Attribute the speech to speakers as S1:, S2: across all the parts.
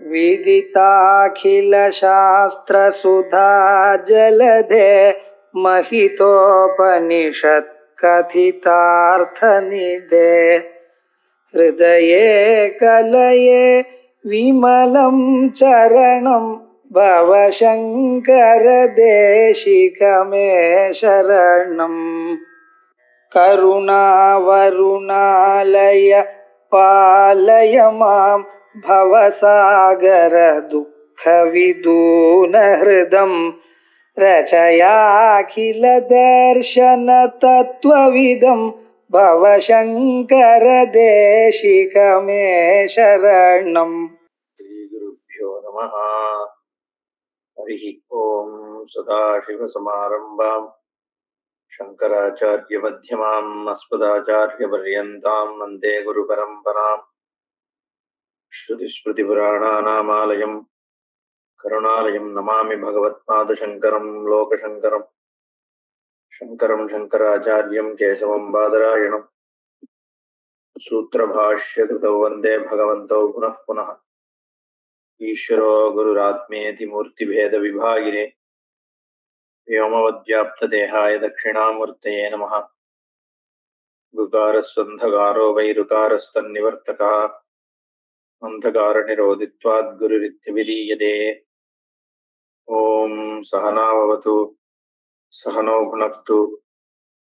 S1: विदिताखिलशास्त्रसुधा जलधे महितोपनिषत्कथितार्थनिधे हृदये कलये विमलं चरणं भवशङ्करदेशिकमे शरणम्। करुणावरुणालय पालय मां भवसागर दुःखविदूनहृदं रचयाखिलदर्शनतत्त्वविदं भवशङ्करदेशिकमे शरणम्।
S2: श्रीगुरुभ्यो नमः। हरिः ओं। सदाशिवसमारम्भां शङ्कराचार्यमध्यमाम् अस्मदाचार्यपर्यन्तां वन्दे गुरुपरम्परां। श्रुतिस्मृतिपुराणानामालयं करुणालयं नमामि भगवत्पादशङ्करं लोकशङ्करं। शङ्करं शङ्कराचार्यं केशवं बादरायणं सूत्रभाष्यकृतौ वन्दे भगवन्तौ पुनः पुनः। ईश्वरो गुरुरात्मेति मूर्तिभेदविभागिने व्योमवद्व्याप्तदेहाय दक्षिणामूर्तये नमः। गुकारस्वन्धकारो वैरुकारस्तन्निवर्तकः अन्धकारनिरोधित्वात् गुरुरित्यभिधीयते। ॐ सहनाववतु सहनौ भुनक्तु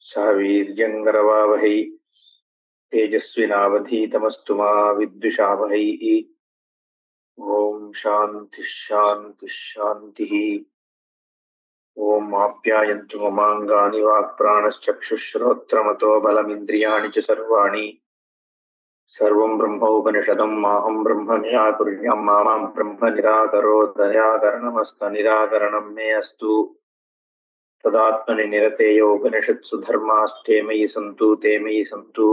S2: सह वीर्यङ्करवावहै तेजस्विनावधीतमस्तु मा विद्विषावहै। ओम शांति शांति शांति। ओम आप्यायन्तु ममाङ्गानि वाक्प्राणश्चक्षुश्रोत्रमतो बलमिन्द्रियाणि च सर्वाणि। सर्वं ब्रह्मोपनिषदं माहं ब्रह्म निराकुर्यां मां ब्रह्म निराकरोत् निराकरणमस्तु निराकरणं मे अस्तु। तदात्मनि निरतेयो उपनिषत्सु धर्मास्ते मयि सन्तु ते मयि सन्तु।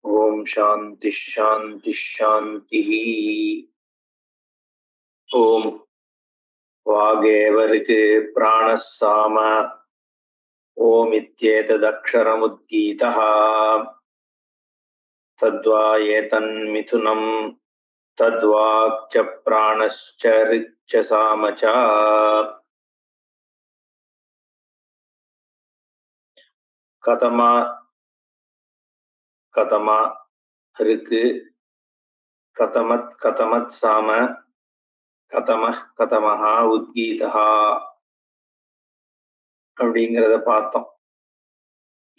S2: ओम शांति शांति शांति। ओम वागेवऋक् प्राणः साम ओम इत्येतदक्षरमुद्गीतः। तद्वा एतन्मिथुनं तद्वाक् च प्राणश्च ऋक् च साम च। कतमा कतमा ऋक् कतमत् कतमत् साम கதமஹ் கதமஹா உத்கீதஹா அப்படிங்கிறத பார்த்தோம்.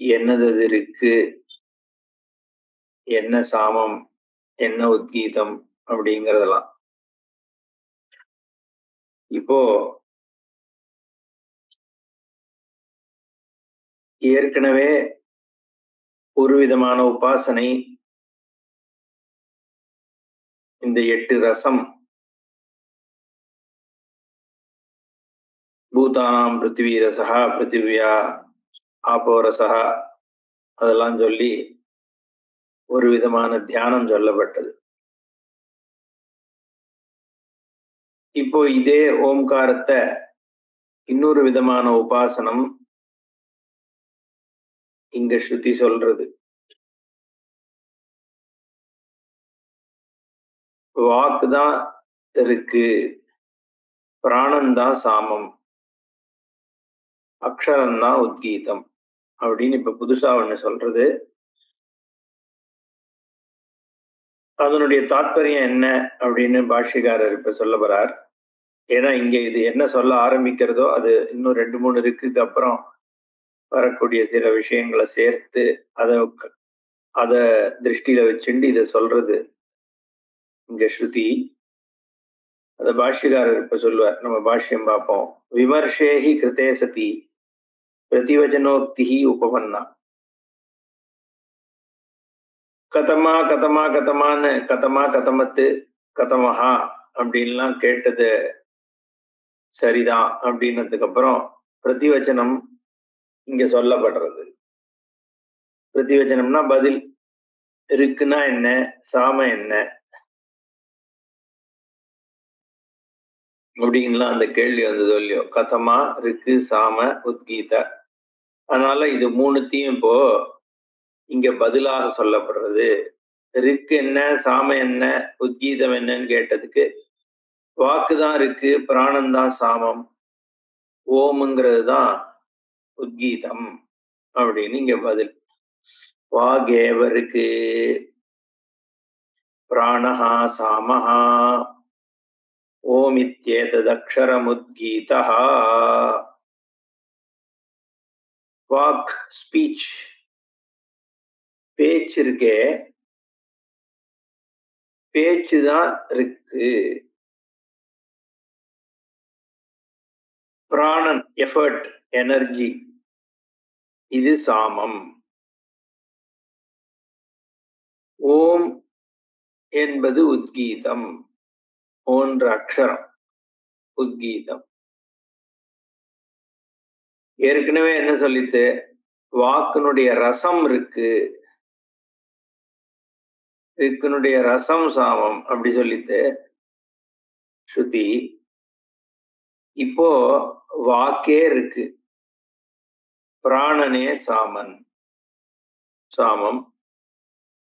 S2: என்னது இருக்கு, என்ன சாமம், என்ன உத்கீதம் அப்படிங்கிறதெல்லாம். இப்போ ஏற்கனவே ஒரு விதமான உபாசனை இந்த 8 ரசம் பூதானாம் பிருத்திவி ரசா பிருத்திவியா ஆபோ ரசா அதெல்லாம் சொல்லி ஒரு விதமான தியானம் சொல்லப்பட்டது. இப்போ இதே ஓம்காரத்தை இன்னொரு விதமான உபாசனம் இங்க ஸ்ருதி சொல்றது. வாக்கு தான் இருக்கு, பிராணந்தான் சாமம், அக்ஷரம்தான் உத்கீதம் அப்படின்னு இப்ப புதுசா ஒண்ணு சொல்றது. அதனுடைய தாத்பரியம் என்ன அப்படின்னு பாஷ்யக்காரர் இப்ப சொல்ல போறார். ஏன்னா இங்க இது என்ன சொல்ல ஆரம்பிக்கிறதோ அது இன்னும் 2-3 இருக்குக்கு அப்புறம் வரக்கூடிய சில விஷயங்களை சேர்த்து அத திருஷ்டியில வச்சுண்டு இதை சொல்றது இங்க ஸ்ருதி. அத பாஷ்யக்காரர் இப்ப சொல்லுவார். நம்ம பாஷ்யம் பார்ப்போம். விமர்சேஹி கிருதே சதி பிரதிவச்சனோக்தி உபபன்னா. கதமா கதமா கதமான்னு கதமா கதமத்து கதமஹா அப்படின்லாம் கேட்டது சரிதான் அப்படின்னதுக்கு அப்புறம் பிரதிவச்சனம் இங்க சொல்லப்படுறது. பிரதிவச்சனம்னா பதில். இருக்குன்னா என்ன, சாம என்ன அப்படின்லாம் அந்த கேள்வி வந்ததோ இல்லையோ. கதமா ரிக்கு சாம உத்கீத. அதனால இது 3த்தையும் இப்போ இங்க பதிலாக சொல்லப்படுறது ரிக்கு என்ன, சாம என்ன, உத்கீதம் என்னன்னு கேட்டதுக்கு வாக்குதான் இருக்கு, பிராணந்தான் சாமம், ஓம்ங்கிறது தான் உத்கீதம் அப்படின்னு இங்க பதில். வாகேவ இருக்கு, பிராணஹா சாமஹா, ஓமித்யேததக்ஷரமுத்கீதஹ. வாக் ஸ்பீச், பேச்சு இருக்கே, பேச்சுதான் இருக்கு. பிராணன் எஃபர்ட், எனர்ஜி, இது சாமம். ஓம் என்பது உத்கீதம், ஒன்று அக்ஷரம் உத்கீதம். ஏற்கனவே என்ன சொல்லித்து, வாக்கினுடைய ரசம் இருக்கு, ரிக்கினுடைய ரசம் சாமம் அப்படி சொல்லித்து ஸ்ருதி. இப்போ வாக்கே இருக்கு, பிராணனே சாமன் சாமம்,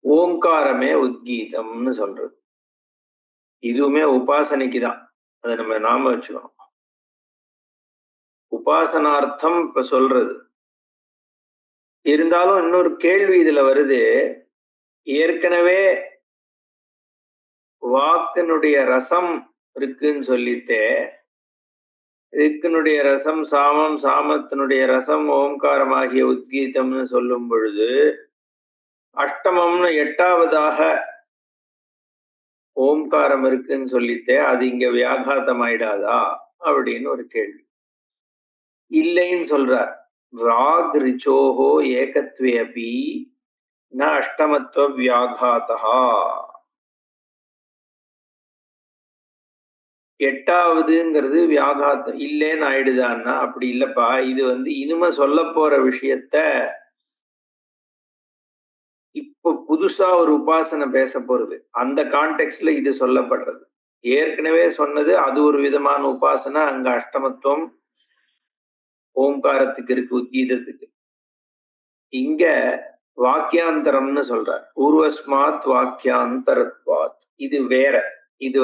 S2: ஓங்காரமே உத்கீதம்னு சொல்றது. இதுவுமே உபாசனைக்கு தான், அதை நம்ம நாம வச்சுக்கணும். உபாசனார்த்தம் இப்ப சொல்றது. இருந்தாலும் இன்னொரு கேள்வி இதுல வருது. ஏற்கனவே வாக்கினுடைய ரசம் இருக்குன்னு சொல்லித்தே, ரிக்கினுடைய ரசம் சாமம், சாமத்தினுடைய ரசம் ஓம்காரமாகிய உத்கீதம்னு சொல்லும் பொழுது அஷ்டமம்னு எட்டாவதாக ஓம்காரம் இருக்குன்னு சொல்லித்தே, அது இங்க வியாகாத்தம் ஆயிடாதா அப்படின்னு ஒரு கேள்வி. இல்லைன்னு சொல்றார். வாக் ரிச்சோஹோ ஏகத்வே அபி ந அஷ்டமத்துவ வியாகாதா. எட்டாவதுங்கிறது வியாகாத்தம் இல்லைன்னு ஆயிடுதான்னா அப்படி இல்லப்பா. இது இனிமே சொல்ல போற விஷயத்த இப்போ புதுசா ஒரு உபாசனை பேச போறது, அந்த கான்டெக்ட்ல இது சொல்லப்படுறது. ஏற்கனவே சொன்னது அது ஒரு விதமான உபாசனை, அங்க அஷ்டமத்துவம் ஓம்காரத்துக்கு இருக்கு, உத்கீதத்துக்கு. இங்க வாக்கியாந்தரம்னு சொல்றார். பூர்வஸ்மாத் வாக்கியாந்தரத்வாத். இது வேற. இது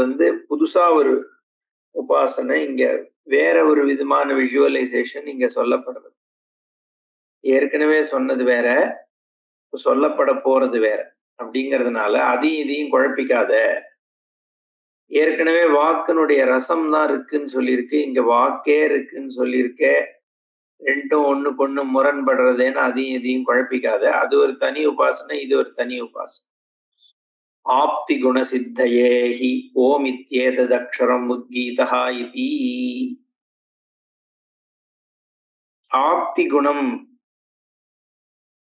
S2: புதுசா ஒரு உபாசனை, இங்க வேற ஒரு விதமான விஷுவலைசேஷன் இங்க சொல்லப்படுறது. ஏற்கனவே சொன்னது வேற, சொல்லப்பட போறது வேற. அப்படிங்கிறதுனால அதையும் இதையும் குழப்பிக்காத. ஏற்கனவே வாக்கினுடைய ரசம் தான் இருக்குன்னு சொல்லியிருக்கு, இங்க வாக்கே இருக்குன்னு சொல்லியிருக்கே, ரெண்டும் ஒண்ணுக்கு ஒண்ணு முரண்படுறதேன்னு அதையும் இதையும் குழப்பிக்காத. அது ஒரு தனி உபாசனை, இது ஒரு தனி உபாசனை. ஆப்தி குண சித்தையே ஹி ஓம் இத்யேததக்ஷரம் உத்கீதஹ இதி. ஆப்தி குணம்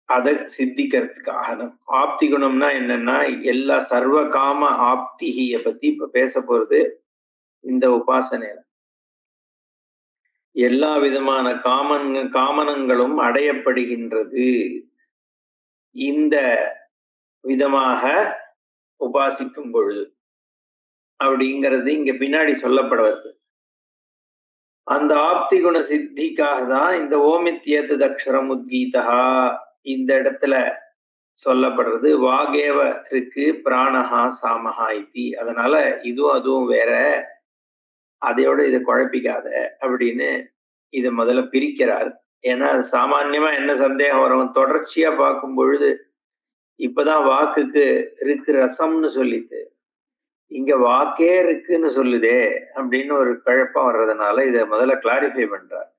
S2: அதை சித்திக்கிறதுக்காக. ஆப்தி குணம்னா என்னன்னா, எல்லா சர்வ காம ஆப்திகிய பத்தி இப்ப பேச போறது இந்த உபாசனை. எல்லா விதமான காமனங்களும் அடையப்படுகின்றது இந்த விதமாக உபாசிக்கும் பொழுது அப்படிங்கிறது இங்க பின்னாடி சொல்லப்பட வருது. அந்த ஆப்தி குண சித்திக்காக தான் இந்த ஓமித்யேததக்ஷரம் உத்கீதஹா இந்த இடத்துல சொல்லப்படுறது. வாகேவ இருக்கு, பிராணஹா சாமஹா இதி. அதனால இதுவும் அதுவும் வேற, அதையோட இதை குழப்பிக்காத அப்படின்னு இதை முதல்ல பிரிக்கிறார். ஏன்னா அது சாமான்யமா என்ன சந்தேகம் வரும், தொடர்ச்சியா பார்க்கும் பொழுது இப்பதான் வாக்குக்கு இருக்கு ரசம்னு சொல்லிட்டு இங்க வாக்கே இருக்குன்னு சொல்லுதே அப்படின்னு ஒரு குழப்பம் வர்றதுனால இதை முதல்ல கிளாரிஃபை பண்றார்.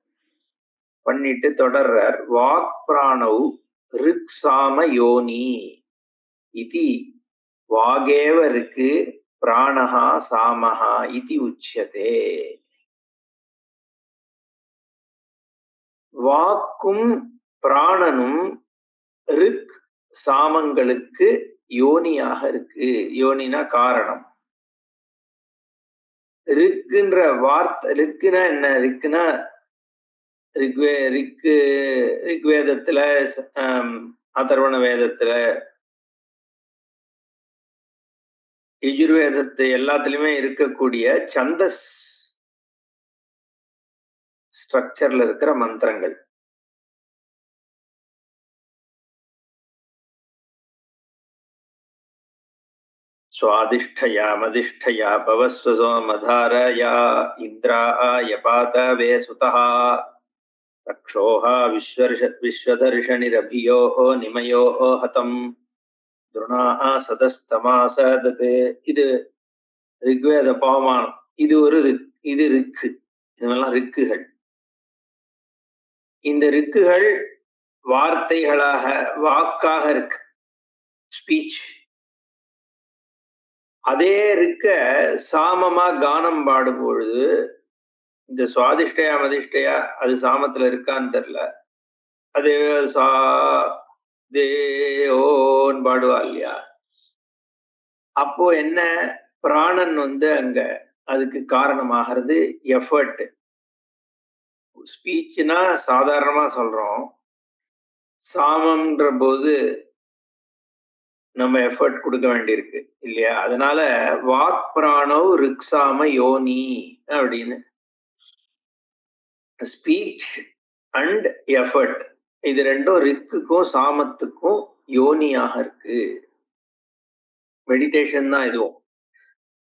S2: பண்ணிட்டு தொடர்றார். வாக் பிராணவ் ரிக் சாம யோனி இதி வாகேவ இருக்கு பிராணஹா சாமஹா இதி உச்சியதே. வாக்கும் பிராணனும் ரிக் சாமங்களுக்கு யோனியாக இருக்கு. யோனினா காரணம். ரிக்குன்ற வார்த்தை, ரிக்குனா என்ன, ரிக்குனா ரிக்வேதத்துல, அதர்வண வேதத்துல, யஜுர்வேதத்து எல்லாத்துலயுமே இருக்கக்கூடிய சந்தஸ் ஸ்ட்ரக்சர்ல இருக்கிற மந்திரங்கள். சுவாதிஷ்டயா மதிஷ்டயா பவஸ்வசோ மதாரயா இந்திராய பாதவே சுதா ரக்ஷோஹா விஸ்வதர்ஷனிரபியோः நிமயோः ஹதம் துருணாः சதஸ்தமாசததே. இது ரிக்வேத பவமானம். இது ரிக்கு. இதெல்லாம் ரிக்குகள். இந்த ரிக்குகள் வார்த்தைகளாக வாக்காக இருக்கு, ஸ்பீச். அதே ரிக்க சாமமா கானம் பாடும் பொழுது இந்த சுவாதிஷ்டயா மதிஷ்டயா அது சாமத்துல இருக்கான்னு தெரியல, அது சா தேஓன்னு பாடுவா இல்லையா? அப்போ என்ன, பிராணன் அங்க அதுக்கு காரணமாகிறது எஃபர்ட். ஸ்பீச்னா சாதாரணமா சொல்றோம், சாமம்ன்ற போது நம்ம எஃபர்ட் கொடுக்க வேண்டியிருக்கு இல்லையா? அதனால வாக் பிராணவ் ரிக்ஸாம யோனி அப்படின்னு, ஸ்பீச் அண்ட் எஃபர்ட் இது ரெண்டும் ரிக்குக்கும் சாமத்துக்கும் யோனியாக இருக்கு. மெடிடேஷன் தான் இதுவும்.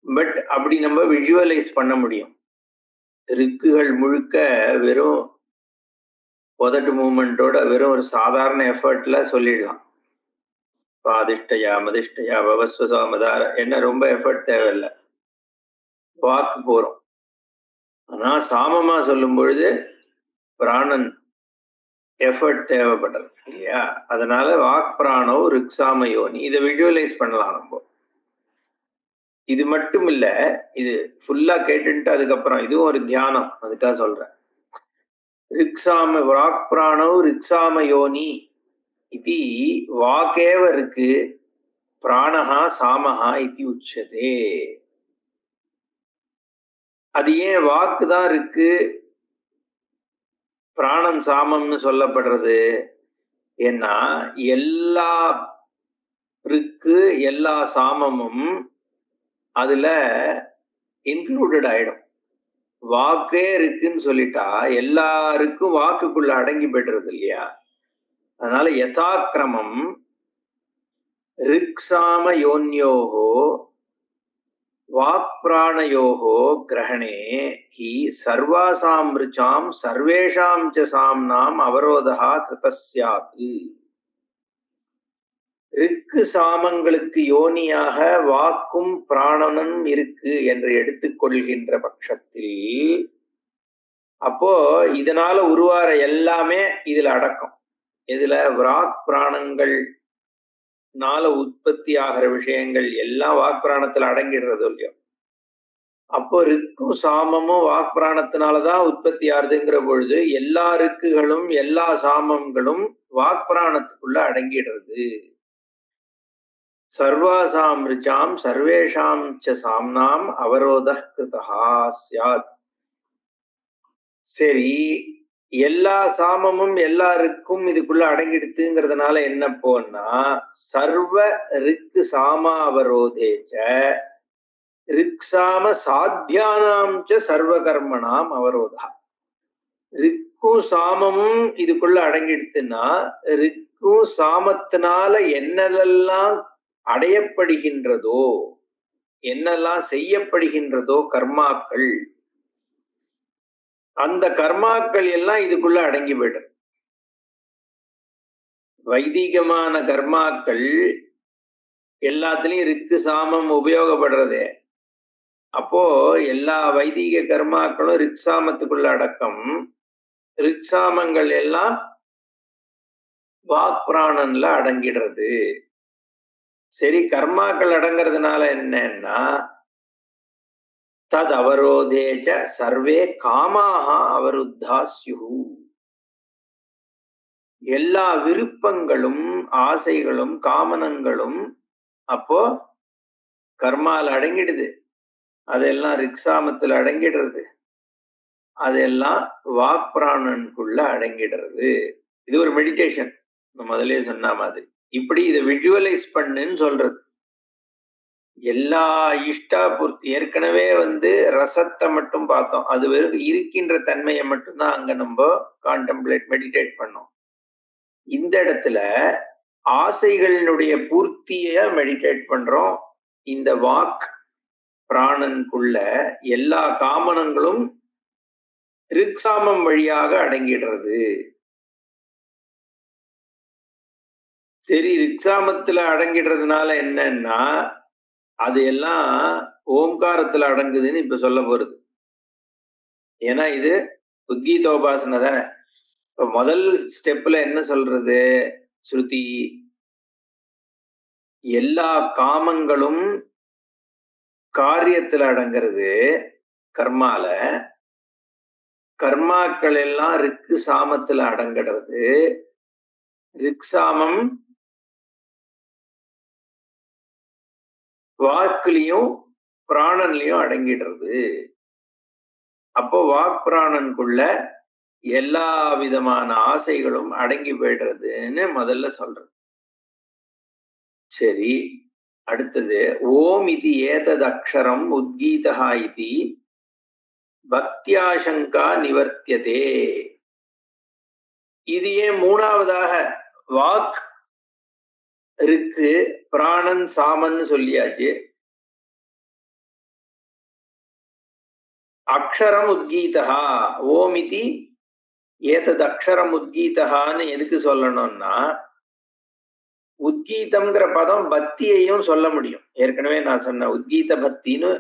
S2: பட் அப்படி நம்ம விஷுவலைஸ் பண்ண முடியும். ரிக்குகள் முழுக்க வெறும் உதட்டு மூமெண்டோட வெறும் ஒரு சாதாரண எஃபர்ட்ல சொல்லிடலாம். பாதிஷ்டயா மதிஷ்டயா பவஸ்வசோ மதார, என்ன ரொம்ப எஃபர்ட் தேவையில்லை, வாக்கு போறோம். ஆனா சாமமா சொல்லும் பொழுது பிராணன் எஃபர்ட் தேவைப்படுறது இல்லையா? அதனால வாக் பிராணோ ரிக்ஸாம யோனி, இதை விஷுவலைஸ் பண்ணலாம் நம்ம. இது மட்டும் இல்ல, இது ஃபுல்லா கேட்டுட்டு அதுக்கப்புறம் இதுவும் ஒரு தியானம், அதுக்காக சொல்றேன். ரிக்ஸாம வாக் பிராணோ ரிக்ஸாம யோனி இது வாக்கேவ இருக்கு பிராணஹா சாமஹா இது உச்சதே. அது ஏன் வாக்கு தான் இருக்கு பிராணம் சாமம்னு சொல்லப்படுறது? ஏன்னா எல்லா ரிக்கு எல்லா சாமமும் அதுல இன்க்ளூடட் ஆயிடும். வாக்கே இருக்குன்னு சொல்லிட்டா எல்லாருக்கும் வாக்குக்குள்ள அடங்கி போய்டுறது இல்லையா? அதனால யதாக்கிரமம் ரிக்ஸாம யோன்யோஹோ வாக் பிராணயோஹோ கிரகணே ஹி சர்வாசாம் ருச்சாம் சர்வேஷாம் ச சாம்னாம் அவரோதா கிருதஸ்யாத். ரிக்கு சாமங்களுக்கு யோனியாக வாக்கும் பிராணனும் இருக்கு என்று எடுத்துக்கொள்கின்ற பட்சத்தில் அப்போ இதனால உருவார எல்லாமே இதுல அடக்கம். இதுல வாக் பிராணங்கள்னால உற்பத்தி ஆகிற விஷயங்கள் எல்லாம் வாக் பிராணத்துல அடங்கிடுறது இல்லையோ? அப்போ ரிக்கும் சாமமும் வாக் பிராணத்தினாலதான் உற்பத்தி ஆகுதுங்கிற பொழுது எல்லா ரிக்குகளும் எல்லா சாமங்களும் வாக் பிராணத்துக்குள்ள அடங்கிடுறது. சர்வாசாம் ரிச்சாம் சர்வேஷாம் ச சாம்னாம் அவரோதः கிருதஹா ஸ்யாத். சரி, எல்லா சாமமும் எல்லாருக்கும் இதுக்குள்ள அடங்கிடுத்துங்கிறதுனால என்ன போன்னா சர்வ ரிக்கு சாமா அவரோதேச்ச ரிக்ஸாம சாத்தியானாம் ச சர்வ கர்மணாம் அவரோதா. ரிக்கும் சாமமும் இதுக்குள்ள அடங்கிடுத்துன்னா ரிக்கும் சாமத்தினால என்னதெல்லாம் அடையப்படுகின்றதோ, என்னெல்லாம் செய்யப்படுகின்றதோ கர்மாக்கள், அந்த கர்மாக்கள் எல்லாம் இதுக்குள்ள அடங்கி போயிடும். வைதிகமான கர்மாக்கள் எல்லாத்துலயும் ரிக்கு சாமம் உபயோகப்படுறதே. அப்போ எல்லா வைதிக கர்மாக்களும் ரிக்ஸாமத்துக்குள்ள அடக்கம். ரிக்ஸாமங்கள் எல்லாம் வாக் பிராணன்ல அடங்கிடுறது. சரி, கர்மாக்கள் அடங்கிறதுனால என்னன்னா தத் அவரோதேச்ச சர்வே காமாக அவருத்தா ஸ்யுஹு. எல்லா விருப்பங்களும் ஆசைகளும் காமனங்களும் அப்போ கர்மால அடங்கிடுது. அதெல்லாம் ரிக்ஸாமத்துல அடங்கிடுறது. அதெல்லாம் வாக் பிராணனுக்குள்ள அடங்கிடுறது. இது ஒரு மெடிடேஷன், முதலே சொன்ன மாதிரி. இப்படி இதை விஷுவலைஸ் பண்ணுன்னு சொல்றது. எல்லா இஷ்டா பூர்த்தி ஏற்கனவே ரசத்தை மட்டும் பார்த்தோம். அது வெறும் இருக்கின்ற தன்மையை மட்டும்தான் அங்க நம்ம கான்டெம்ப்ளேட் மெடிடேட் பண்ணோம். இந்த இடத்துல ஆசைகளினுடைய பூர்த்திய மெடிடேட் பண்றோம். இந்த வாக் பிராணனுக்குள்ள எல்லா காமனங்களும் ரிக்ஸாமம் வழியாக அடங்கிடுறது. சரி, ரிக்ஸாமத்துல அடங்கிடுறதுனால என்னன்னா அது எல்லாம் ஓம்காரத்துல அடங்குதுன்னு இப்ப சொல்ல போறது. ஏன்னா இது உத்கீதோபாசனை தானே. இப்ப முதல் ஸ்டெப்ல என்ன சொல்றது ஸ்ருதி, எல்லா காமங்களும் காரியத்துல அடங்கிறது கர்மால, கர்மாக்கள் எல்லாம் ரிக்கு சாமத்துல அடங்கிடுறது, ரிக்ஸாமம் வாக்குலயும் பிராணன்லயும் அடங்கிடுறது. அப்போ வாக் பிராணனுக்குள்ள எல்லா விதமான ஆசைகளும் அடங்கி போயிடுறதுன்னு முதல்ல சொல்றது. சரி, அடுத்தது ஓம் இது ஏதத் அக்ஷரம் உத்கீதா இது பக்தியாசங்கா நிவர்த்தியதே. இது ஏன் மூணாவதாக வாக் இருக்கு, பிராணன் சாமன் சொல்லியாச்சு, அக்ஷரம் உத்கீதா ஓம் இது ஏதத் அக்ஷரம் உத்கீதான்னு எதுக்கு சொல்லணும்னா உத்கீதம்ங்கிற பதம் பக்தியையும் சொல்ல முடியும். ஏற்கனவே நான் சொன்ன உத்கீத பக்தின்னு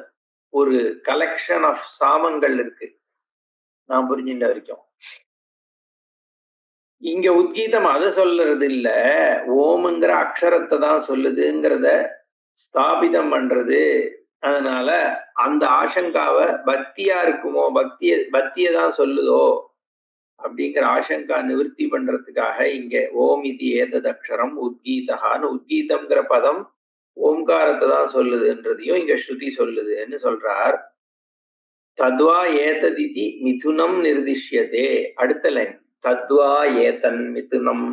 S2: ஒரு கலெக்ஷன் ஆஃப் சாமங்கள் இருக்கு நான் புரிஞ்சின்ற வரைக்கும். இங்க உத்கீதம் அதை சொல்றது இல்ல, ஓமுங்கிற அக்ஷரத்தை தான் சொல்லுதுங்கிறத ஸ்தாபிதம் பண்றது. அதனால அந்த ஆசங்காவை பக்தியா இருக்குமோ, பக்தியை தான் சொல்லுதோ அப்படிங்கிற ஆசங்கா நிவர்த்தி பண்றதுக்காக இங்க ஓம் இது ஏதத் அக்ஷரம் உத்கீதகான்னு உத்கீதம்ங்கிற பதம் ஓம்காரத்தை தான் சொல்லுதுன்றதையும் இங்க ஸ்ருதி சொல்லுதுன்னு சொல்றார். தத்வா ஏததிதி மிதுனம் நிர்திஷ்யதே. அடுத்த லைன், தத்வா ஏதன் மிதுனம்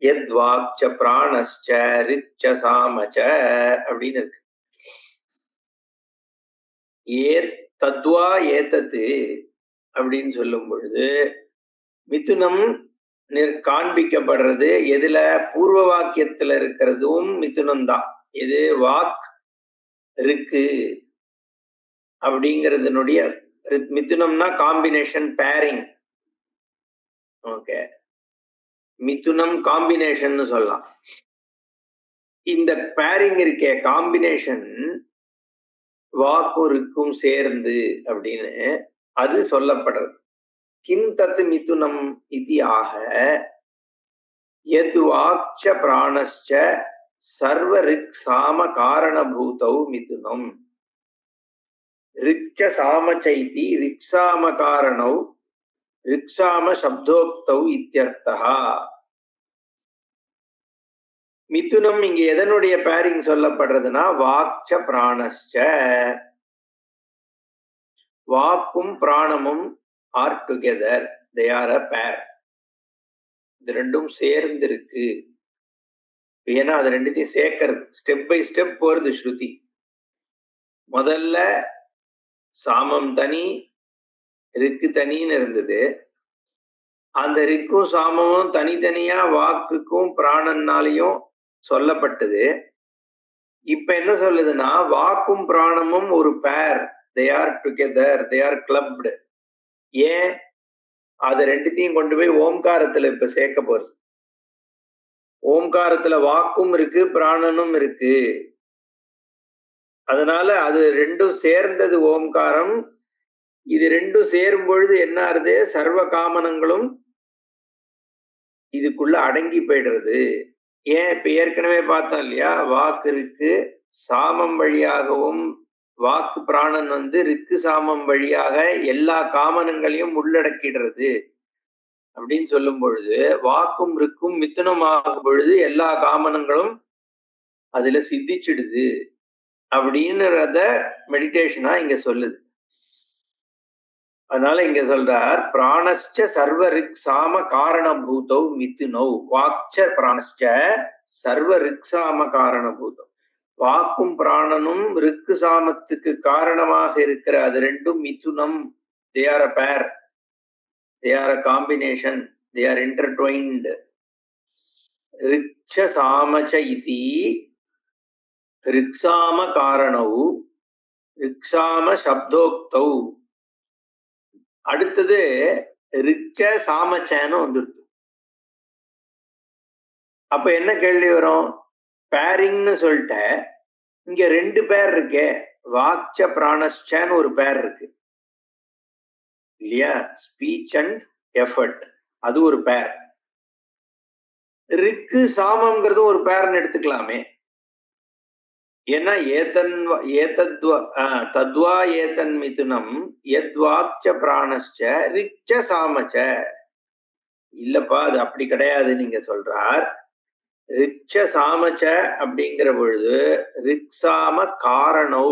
S2: யத்வாக்ச பிராணஸ்ச ரிச்ச சாமச்ச அப்படின்னு இருக்கு. தத்வா ஏதத்து அப்படின்னு சொல்லும் பொழுது மிதுனம் காண்பிக்கப்படுறது எதுல, பூர்வ வாக்கியத்துல இருக்கிறதும் மிதுனம் தான். எது, வாக் இருக்கு அப்படிங்கிறதுனுடைய மிதுனம்னா காம்பினேஷன், பேரிங். ஓகே, மிதுனம் காம்பினேஷன் சொல்லலாம். இந்த பேரிங் இருக்கே, காம்பினேஷன் வாக்கும் இருக்கும் சேர்ந்து அப்படின்னு அது சொல்லப்படுறது. கிம் தத் மிதுனம் இது ஆக யத் வாக்ச பிராணஸ்ச சர்வ ரிக் சாம காரணபூதௌ மிதுனம் ரிச்ச சாமச்சைதி ரிக்ஷாம காரணௌ ரிக்ஷாம சப்தோக்தௌ இத்யர்த்தः. மிதுனம் இங்க எதனுடைய பேரிங் சொல்லப்படுறதுன்னா வாக்ச பிராணஸ்ச, வாக்கும் பிராணமும் ஆர் டுகெதர், தே ஆர் அ பேர். இது ரெண்டும் சேர்ந்து இருக்கு. ஏன்னா அது ரெண்டுத்தையும் சேர்க்கறது, ஸ்டெப் பை ஸ்டெப் போறது ஸ்ருதி. முதல்ல சாமம் தனி ரிக்கு தனின்னு இருந்தது, அந்த ரிக்கும் சாமமும் தனித்தனியா வாக்குக்கும் பிராணன்னாலையும் சொல்லப்பட்டது. இப்ப என்ன சொல்லுதுன்னா வாக்கும் பிராணமும் ஒரு பேர், they are together, they are clubbed. ஏன், அது ரெண்டுத்தையும் கொண்டு போய் ஓம்காரத்துல இப்ப சேர்க்க போறது. ஓம்காரத்துல வாக்கும் இருக்கு பிராணனும் இருக்கு, அதனால அது ரெண்டும் சேர்ந்தது ஓம்காரம். இது ரெண்டும் சேரும் பொழுது என்ன ஆறுது, சர்வ காமனங்களும் இதுக்குள்ள அடங்கி போயிடுறது. ஏன், இப்ப ஏற்கனவே பார்த்தோம் இல்லையா, வாக்கு இருக்கு சாமம் வழியாகவும் வாக்கு பிராணன் ரிக்கு சாமம் வழியாக எல்லா காமனங்களையும் உள்ளடக்கிடுறது அப்படின்னு சொல்லும் பொழுது வாக்கும் ரிக்கும் மிதுனம் ஆகும் பொழுது எல்லா காமனங்களும் அதுல சித்திச்சிடுது அப்படின்றத மெடிடேஷனா இங்க சொல்லுது. அதனால இங்க சொல்றார் பிராணஸ்ச சர்வ ரிக் சாம காரணபூதௌ மிதுனௌ, வாக்ச பிராணஸ்ச சர்வ ரிக் சாம காரணபூதௌ, வாக்கும் பிராணனும் ரிக்கு சாமத்துக்கு காரணமாக இருக்கிற அது ரெண்டும் மிதுனம், they are a pair, they are a combination, they are intertwined. ரிச்ச சாமச்ச இதி ரிக்ஷாம காரணவு ரிக்ஷாம சப்தோக்தௌ. அடுத்தது ரிச்ச சாமச்சேன்னு வந்துடுது. அப்ப என்ன கேள்வி வரும்? பேரிங்னு சொல்லிட்ட, இங்க 2 பேர் இருக்கே, வாக்ச பிராணஸ்சன்னு ஒரு பேர் இருக்கு இல்லையா? ஸ்பீச் அண்ட் எஃபர்ட், அது ஒரு பேர். ரிக்கு சாமம்ங்கிறது ஒரு பேர்னு எடுத்துக்கலாமே. ஏன்னா தத்வா ஏதன் மிதுனம் யத்வாக்ச பிராணஸ்ச ரிச்ச சாமச்ச. இல்லப்பா, அது அப்படி கிடையாது. நீங்க சொல்றார் ரிச்ச சாமச்ச அப்படிங்கிற பொழுது ரிக்ஷாம காரணௌ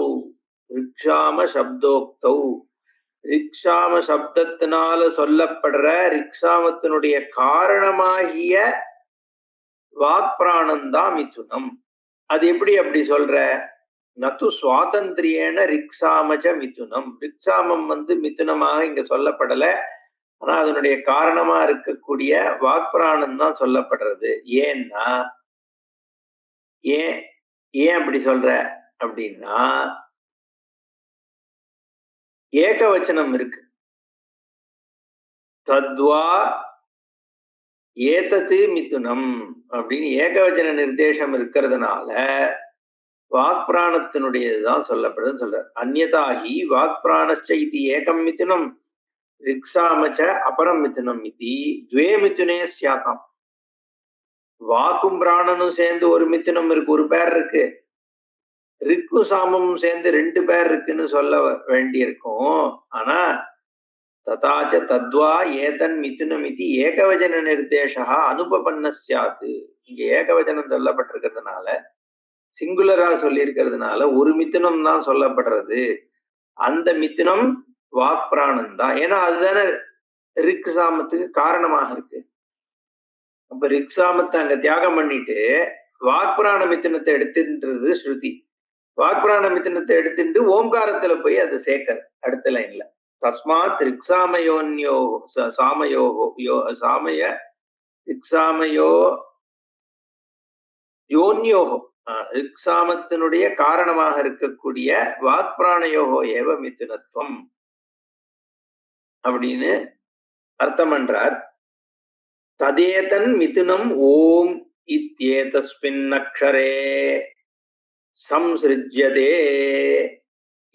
S2: ரிக்ஷாம சப்தோக்தௌ. ரிக்ஷாம சப்தத்தினால சொல்லப்படுற ரிக்ஷாமத்தினுடைய காரணமாகிய வாக்பிராணந்தான் மிதுனம். அது எப்படி அப்படி சொல்ற? நது சுவாதந்திரியேன ரிக்ஷாமஜ மிதுனம். ரிக்ஷாமம் மிதுனமாக இங்க சொல்லப்படல. ஆனா அதனுடைய காரணமா இருக்கக்கூடிய வாக்பிராணம் தான் சொல்லப்படுறது. ஏன்னா ஏன் அப்படி சொல்ற அப்படின்னா, ஏகவச்சனம் இருக்கு. தத்வா ஏதத்து மிதுனம் அப்படின்னு ஏகவச்சன நிர்தேசம் இருக்கிறதுனால வாக்பிராணத்தினுடையதுதான் சொல்லப்படுதுன்னு சொல்ற. அந்யதாகி வாக்பிராணஸ்ச இது ஏகம் மிதுனம் ரிக்ஷாமச்ச அபரம் மிதுனம் இது துவே மிதுனே சியாதாம். வாக்கும் பிராணனும் சேர்ந்து ஒரு மிதுனம் இருக்கு, ஒரு பேர் இருக்கு. ரிக்கு சாமமும் சேர்ந்து 2 பேர் இருக்குன்னு சொல்ல வேண்டியிருக்கும். ஆனா ததாச்ச தத்வா ஏதன் மிதுனம் இது ஏகவச்சன நிர்தேசா அனுபபன்ன சியாது. இங்க ஏகவச்சனம் சொல்லப்பட்டிருக்கிறதுனால, சிங்குலரா சொல்லி இருக்கிறதுனால ஒரு மிதுனம் தான் சொல்லப்படுறது. அந்த மிதுனம் வாக்பிராணம் தான். ஏன்னா அதுதானே ரிக் சாமத்துக்கு காரணமாக இருக்கு. அப்ப ரிக் சாமத்தை அங்க தியாகம் பண்ணிட்டு வாக்பிராண மிதுனத்தை எடுத்துன்றது ஸ்ருதி. வாக்பிராண மிதுனத்தை எடுத்துட்டு ஓம்காரத்துல போய் அதை சேர்க்கிறது அடுத்த லைன்ல. தஸ்மாத் ரிக்ஷாமயோன்யோ சாமயோ சாமய ரிக்ஷாமயோ யோன்யோகோ ரிக்ஷாமத்தினுடைய காரணமாக இருக்கக்கூடிய வாக்பிராணயோகோ ஏவ மிதுனத்துவம் அப்படின்னு அர்த்தம் பண்றார். ததேதன் மிதுனம் ஓம் இத்யேதஸ்மின் அக்ஷரே சம்ஸ்ருஜ்யதே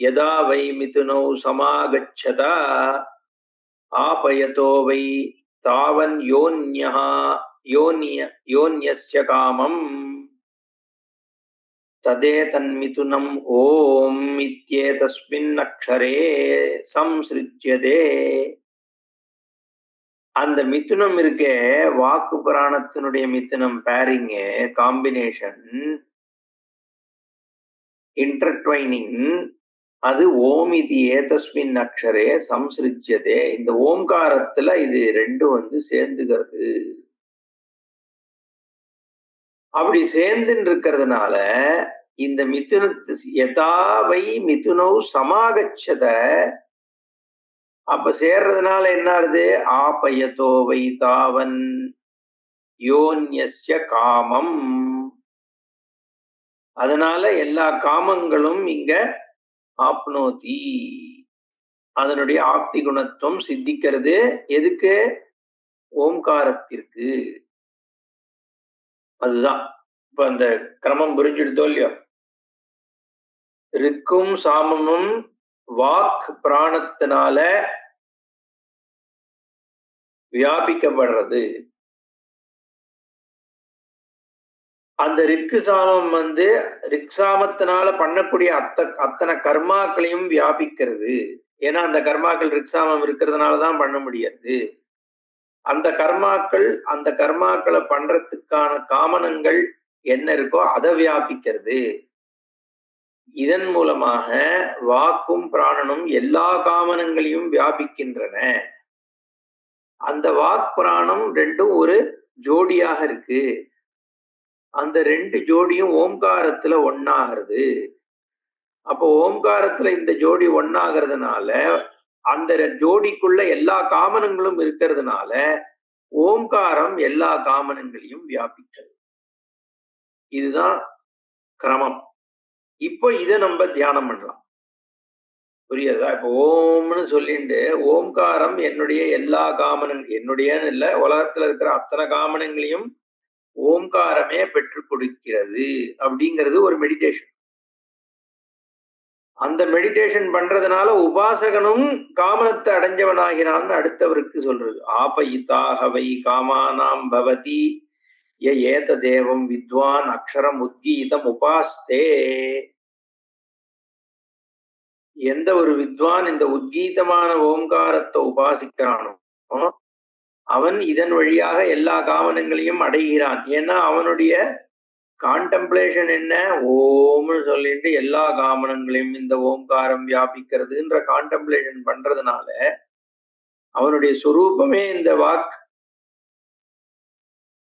S2: யதா வை மிதுனௌ சமாகச்சதா ஆபயதோ வை தாவன் யோன்யஸ்ய காமம். ததேதன்மிதுனம் ஓம் இத்யேதஸ்மின் அக்ஷரே சம்ஸ்ருஜ்யதே. அந்த மிதுனம் இருக்கே, வாக்கு புராணத்தினுடைய மிதுனம், பேரிங், காம்பினேஷன், இன்டர்ட்வைனிங், அது ஓம் இது ஏதஸ்மின் அக்ஷரே சம்ஸ்ருஜ்யதே. இந்த ஓம்காரத்துல இது 2 சேர்ந்துகிறது. அப்படி சேர்ந்துன்னு இருக்கிறதுனால இந்த மிதுனத்து யதாவை மிதுனௌ சமாகச்சத, அப்ப சேர்றதுனால என்ன ஆகுது? ஆபயதோ வை தாவன் யோன்யஸ்ய காமம். அதனால எல்லா காமங்களும் இங்க ஆப்னோதி, அதனுடைய ஆப்தி குணத்துவம் சித்திக்கிறது. எதுக்கு? ஓம்காரத்திற்கு. அதுதான் இப்ப அந்த கிரமம் புரிஞ்சுடுதோ இல்லையோ? ரிக்கும் சாமமும் வாக் பிராணத்தினால வியாபிக்கப்படுறது. அந்த ரிக்கு சாமம் ரிக்ஷாமத்தினால பண்ணக்கூடிய அத்தனை கர்மாக்களையும் வியாபிக்கிறது. ஏன்னா அந்த கர்மாக்கள் ரிக்ஷாமம் இருக்கிறதுனாலதான் பண்ண முடியாது. அந்த கர்மாக்களை பண்றதுக்கான காமனங்கள் என்ன இருக்கோ அதை வியாபிக்கிறது. இதன் மூலமாக வாக்கும் பிராணனும் எல்லா காமனங்களையும் வியாபிக்கின்றன. அந்த வாக் பிராணம் 2 ஒரு ஜோடியாக இருக்கு. அந்த 2 ஜோடியும் ஓம்காரத்துல ஒன்னாகிறது. அப்போ ஓம்காரத்துல இந்த ஜோடி ஒன்னாகிறதுனால அந்த ஜோடிக்குள்ள எல்லா காமனங்களும் இருக்கிறதுனால ஓம்காரம் எல்லா காமனங்களையும் வியாபிக்கிறது. இதுதான் கிரமம். இப்போ இதை நம்ம தியானம் பண்ணலாம். புரியுறதா? இப்போ ஓம்னு சொல்லிட்டு ஓம்காரம் என்னுடைய எல்லா என்னுடையன்னு இல்ல, உலகத்துல இருக்கிற அத்தனை காமனங்களையும் ஓம்காரமே பெற்றுக் கொடுக்கிறது அப்படிங்கிறது ஒரு மெடிடேஷன். அந்த மெடிடேஷன் பண்றதுனால உபாசகனும் காமனத்தை அடைஞ்சவனாகிறான்னு அடுத்தவருக்கு சொல்றது. ஆபயிதாகவை காமானாம் பவதி ஏத தேவம் வித்வான் அக்ஷரம் உத்கீதம் உபாஸ்தே. எந்த ஒரு வித்வான் இந்த உத்கீதமான ஓம்காரத்தை உபாசிக்கிறானோ அவன் இதன் வழியாக எல்லா காமனங்களையும் அடைகிறான். ஏன்னா அவனுடைய கான்டெம்ப்ளேஷன் என்ன? ஓம்னு சொல்லிட்டு எல்லா காமனங்களையும் இந்த ஓம்காரம் வியாபிக்கிறதுன்ற கான்டெம்ப்ளேஷன் பண்றதுனால அவனுடைய சுரூபமே இந்த வாக்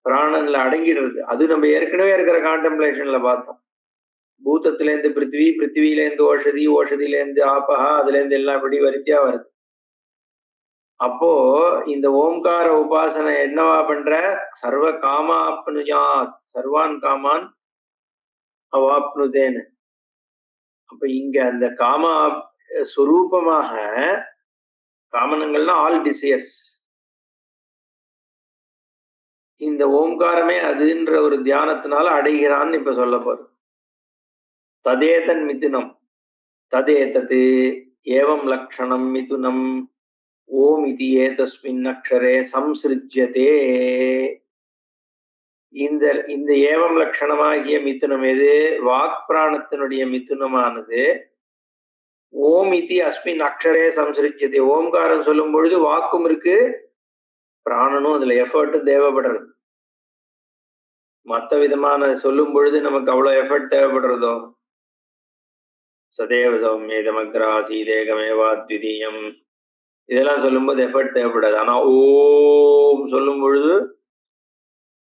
S2: பிராணன்ல அடங்கிடுறது. அது நம்ம ஏற்கனவே இருக்கிற கான்டெம்ப்ளேஷன்ல பார்த்தோம். பூதத்திலேருந்து பிருத்திவி, பிருத்திவியிலேருந்து ஓஷதி, ஓஷதியிலேருந்து ஆபஹா, அதுல இருந்து எல்லாம் இப்படி வரிசையா வருது. அப்போ இந்த ஓம்கார உபாசனை என்னவா பண்ற? சர்வ காமாப்னுயாத், சர்வான் காமான் அவாப்னுதேன்னு. அப்ப இங்க அந்த காமா சுரூபமாக, காமனங்கள்னா ஆல் டிசையர்ஸ், இந்த ஓம்காரமே அதுன்ற ஒரு தியானத்தினால அடைகிறான்னு இப்ப சொல்ல போறோம். ததேதன் மிதுனம், ததேதது ஏவம் லக்ஷணம் மிதுனம் ஓம் இதி ஏதஸ்மின் அக்ஷரே சம்சிருஜ்யதே. இந்த ஏவம் லட்சணமாகிய மிதுனம் எது? வாக் பிராணத்தினுடைய மிதுனமானது ஓம் இதி அஸ்மின் அக்ஷரே சம்சிருஜ்யதே. ஓம்காரம் சொல்லும் பொழுது வாக்கும் இருக்கு, பிராணனும் அதுல எஃபர்ட்டும் தேவைப்படுறது. மற்ற விதமான சொல்லும் பொழுது நமக்கு அவ்வளவு எஃபர்ட் தேவைப்படுறதோ? சதேவ சௌமியேதமக்ராசீதேகமேவாத்விதீயம், இதெல்லாம் சொல்லும்போது எஃபர்ட் தேவைப்படாது. ஆனா ஓம் சொல்லும் பொழுது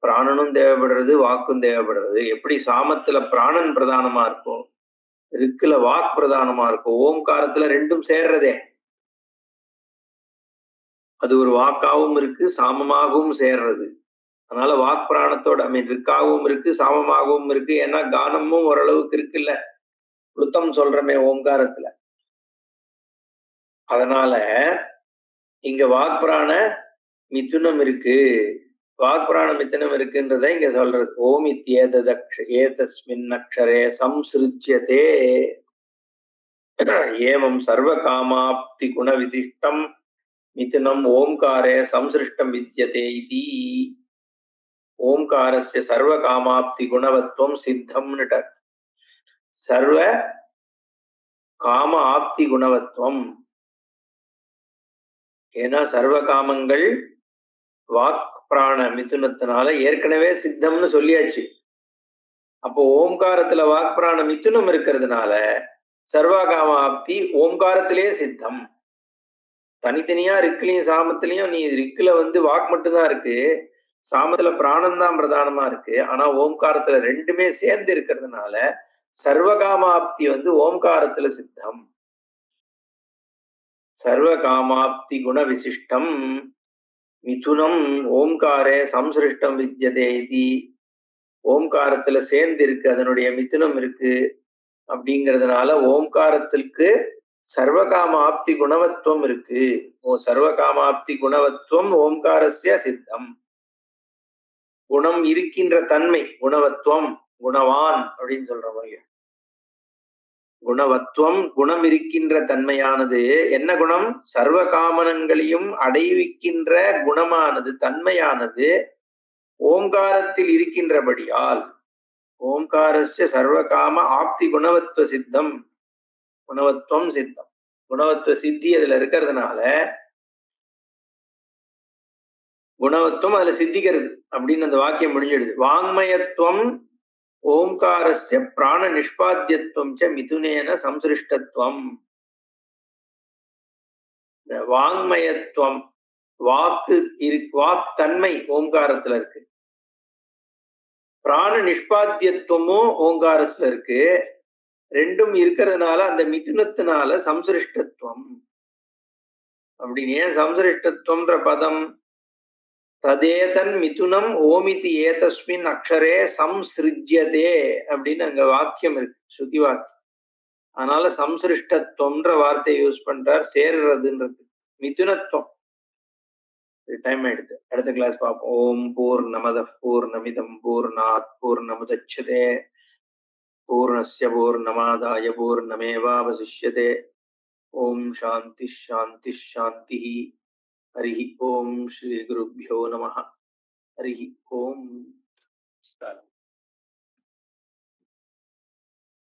S2: பிராணனும் தேவைப்படுறது, வாக்கும் தேவைப்படுறது. எப்படி சாமத்துல பிராணன் பிரதானமா இருக்கும், ரிக்குல வாக் பிரதானமா இருக்கும், ஓம்காரத்துல ரெண்டும் சேர்றதே. அது ஒரு வாக்காவும் இருக்கு, சாமமாகவும் சேர்றது. அதனால வாக் பிராணத்தோட ரிக்காகவும் இருக்கு, சாமமாகவும் இருக்கு. ஏன்னா கானமும் ஓரளவுக்கு இருக்குல்ல, புளுத்தம் சொல்றமே ஓம்காரத்துல. அதனால இங்க வாக் பிராண மிதுனம் இருக்கு, வாக் பிராண மிதுனம் இருக்குன்றதை இங்க சொல்றது. ஓம் ஏதஸ்மின் அக்ஷரே சம்சிருஜ்யதே ஏவம் சர்வ காமாப்தி குண விசிஷ்டம் மிதுனம் ஓம்காரே சம்சிருஷ்டம் வித்யதே இதி. ஓம்காரஸ்ய சர்வ காமாப்தி குணவத்வம் சித்தம்னுட்ட. சர்வ காம ஆப்தி குணவத்வம், ஏன்னா சர்வ காமங்கள் வாக் பிராண மிதுனத்தினால ஏற்கனவே சித்தம்னு சொல்லியாச்சு. அப்போ ஓம்காரத்துல வாக் பிராண மிதுனம் இருக்கிறதுனால சர்வ காம ஆப்தி ஓம்காரத்திலே சித்தம். தனித்தனியா ரிக்குலையும் சாமத்திலையும் நீ ரிக்குல வாக் மட்டும்தான் இருக்கு, சாமத்துல பிராணம் தான் பிரதானமா இருக்கு. ஆனா ஓம்காரத்துல ரெண்டுமே சேர்ந்து இருக்கிறதுனால சர்வகாமாப்தி ஓம்காரத்துல சித்தம். சர்வ காமாப்தி குண விசிஷ்டம் மிதுனம் ஓம்காரே சம்சிருஷ்டம் வித்யதே இதி. ஓம்காரத்துல சேர்ந்து இருக்கு, அதனுடைய மிதுனம் இருக்கு. அப்படிங்கிறதுனால ஓம்காரத்திற்கு சர்வகாமாப்தி குணவத்துவம் இருக்கு. சர்வகாமாப்தி குணவத்துவம் ஓம்காரஸ்ய சித்தம். குணம் இருக்கின்ற தன்மை குணவத்துவம், குணவான் அப்படின்னு சொல்ற மாதிரி. குணவத்துவம் குணம் இருக்கின்ற தன்மையானது என்ன குணம்? சர்வ காமனங்களையும் அடைவிக்கின்ற குணமானது, தன்மையானது ஓம்காரத்தில் இருக்கின்றபடியால் ஓம்காரஸ்ய சர்வ காம ஆப்தி குணவத்துவ சித்தம், குணவத்துவம் சித்தம், குணவத்துவ சித்தி அதுல இருக்கிறதுனால குணவத்துவம் அதுல சித்திக்கிறது அப்படின்னு அந்த வாக்கியம் முடிஞ்சிடுது. வாங்மயத்துவம் ஓம்காரஸ்ய பிராண நிஷ்பாத்தியத்துவம் ச மிதுனேன சம்சிருஷ்டத்துவம். வாங்மயத்துவம் வாக்கு வாக் தன்மை ஓம்காரத்துல இருக்கு, பிராண நிஷ்பாத்தியத்துவமும் ஓங்காரத்துல இருக்கு. ரெண்டும் இருக்கிறதுனால அந்த மிதுனத்தினால சம்சிருஷ்டத்துவம் அப்படின்னு. ஏன் சம்சிருஷ்டத்துவம்ன்ற பதம்? ததேதன் மிதுனம் ஓமிதி ஏதஸ்மின் அக்ஷரே சம்சிருஜ்யதே அப்படின்னு அங்க வாக்கியம் இருக்கு, ஸ்ருதி வாக்கியம். அதனால சம்சிருஷ்டத்துவம்ன்ற வார்த்தையை யூஸ் பண்றார், சேர்றதுன்றது மிதுனத்துவம். டைம் ஆயிடுது, அடுத்த கிளாஸ் பார்ப்போம். ஓம் பூர்ணமத பூர்ணமிதம் பூர்ணாத் பூர்ணமுதச்யதே பூர்ணஸ்ய பூர்ணமாதாய பூர்ணமேவாவசிஷ்யதே. ஓம் சாந்தி சாந்தி சாந்தி. ஹரி ஓம் ஸ்ரீ குருभ्यो நமः. ஹரி ஓம்.